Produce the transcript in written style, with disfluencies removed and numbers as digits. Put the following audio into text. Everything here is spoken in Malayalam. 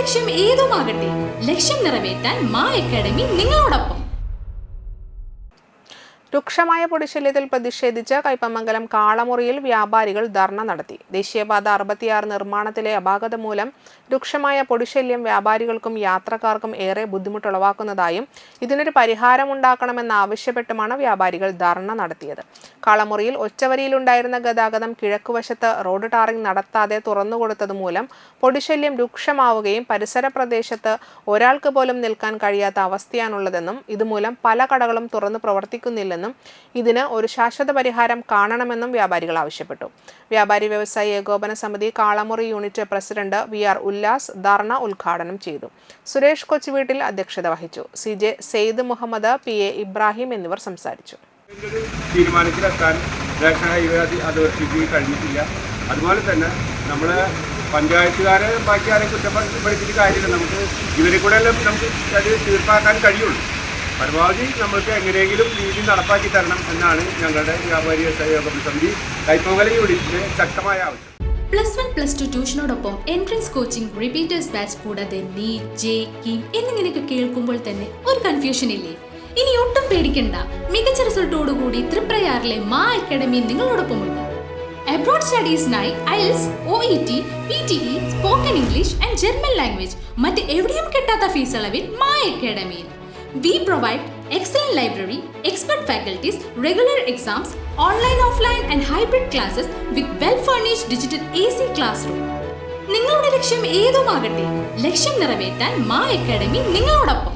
ലക്ഷ്യം ഏതുമാകട്ടെ, ലക്ഷ്യം നിറവേറ്റാൻ മാ അക്കാഡമി നിങ്ങളോടൊപ്പം. രൂക്ഷമായ പൊടിശല്യത്തിൽ പ്രതിഷേധിച്ച് കയ്പമംഗലം കാളമുറിയിൽ വ്യാപാരികൾ ധർണ നടത്തി. ദേശീയപാത 66 നിർമ്മാണത്തിലെ അപാകത മൂലം രൂക്ഷമായ പൊടിശല്യം വ്യാപാരികൾക്കും യാത്രക്കാർക്കും ഏറെ ബുദ്ധിമുട്ടുളവാക്കുന്നതായും ഇതിനൊരു പരിഹാരമുണ്ടാക്കണമെന്നാവശ്യപ്പെട്ടുമാണ് വ്യാപാരികൾ ധർണ നടത്തിയത്. കാളമുറിയിൽ ഒറ്റവരിയിലുണ്ടായിരുന്ന ഗതാഗതം കിഴക്കുവശത്ത് റോഡ് ടാറിംഗ് നടത്താതെ തുറന്നുകൊടുത്തത് മൂലം പൊടിശല്യം രൂക്ഷമാവുകയും പരിസര പ്രദേശത്ത് ഒരാൾക്ക് പോലും നിൽക്കാൻ കഴിയാത്ത അവസ്ഥയാണുള്ളതെന്നും ഇതുമൂലം പല കടകളും തുറന്നു പ്രവർത്തിക്കുന്നില്ലെന്നും ഇതിന് ഒരു ശാശ്വത പരിഹാരം കാണണമെന്നും വ്യാപാരികൾ ആവശ്യപ്പെട്ടു. വ്യാപാരി വ്യവസായി ഏകോപന സമിതി Kalamuri unit president VR Ullas ധർണ ഉദ്ഘാടനം ചെയ്തു. സുരേഷ് കൊച്ചുവീട്ടിൽ അധ്യക്ഷത വഹിച്ചു. CJ സെയ്ദ് മുഹമ്മദ്, PA ഇബ്രാഹിം എന്നിവർ സംസാരിച്ചു. തീരുമാനത്തിലെത്താൻ അതോറിറ്റിക്ക് കഴിഞ്ഞിട്ടില്ല. അതുപോലെ തന്നെ നമ്മളെ പഞ്ചായത്തുകാരെ ബാക്കി ആരെയും കുറ്റപ്പെടുത്തിയിട്ട് കാര്യമില്ല. നമുക്ക് ഇവരെ കൂടെ നമുക്ക് അത് തീർപ്പാക്കാൻ കഴിയുള്ളൂ. പരമാവധി നമുക്ക് എങ്ങനെയെങ്കിലും രീതി നടപ്പാക്കി തരണം എന്നാണ് ഞങ്ങളുടെ വ്യാപാരി വ്യവസായ ഏകോപന സമിതി കയ്പമംഗലം യൂണിറ്റിന്റെ ശക്തമായ ആവശ്യം. +1 +2 ട്യൂഷനോടൊപ്പം എൻട്രൻസ് കോച്ചിങ്, റിപ്പീറ്റേഴ്സ് ബാച്ച് കൂടാതെ നീറ്റ്, JEE എന്നിങ്ങനെയൊക്കെ കേൾക്കുമ്പോൾ തന്നെ ഒരു കൺഫ്യൂഷൻ ഇല്ലേ? ഇനി ഒട്ടും പേടിക്കണ്ട. മികച്ച റിസൾട്ടോടുകൂടി തൃപ്രയാറിലെ മാ അക്കാഡമി നിങ്ങളോടൊപ്പമുണ്ട്. അബ്രോഡ് സ്റ്റഡീസിനായി IELTS, OET, PTE, spoken English and German language മറ്റ് എവിടെയും കിട്ടാത്ത ഫീസ് അളവിൽ മാ അക്കാഡമിയിൽ. We provide excellent library, expert faculties, regular exams, online, offline and hybrid classes with well-furnished digital AC classroom. നിങ്ങളുടെ ലക്ഷ്യം ഏതുമാകട്ടെ, ലക്ഷ്യം നിറവേറ്റാൻ മാ അക്കാഡമി നിങ്ങളോടൊപ്പം.